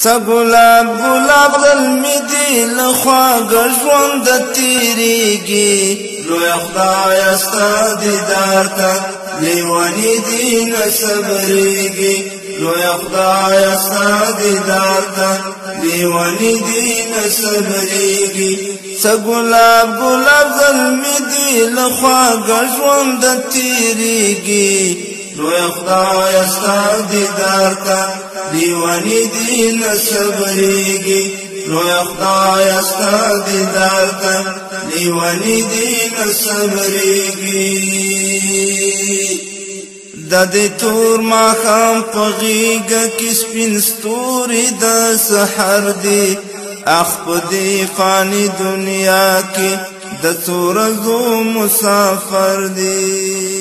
څه ګلاب ګلاب زلمی دی له خواږه ژونده تېرېږي لویه خدایه ستا دیدار ته لیوني دي نه صبرېږي لویه خدایه ستا دیدار ته لیوني دي نه صبرېږي څه ګلاب ګلاب زلمی دی له خواږه ژونده تېرېږي لویه خدایه ستا دیدار ته لیوني دي نه صبرېږي لویه خدایه ستا دیدار ته لیوني دي نه صبرېږي د دې تور ماښام په غېږه کې سپین ستوري د سحر دي اخ په دې فاني دنیا کې د څو ورځو مسافر دي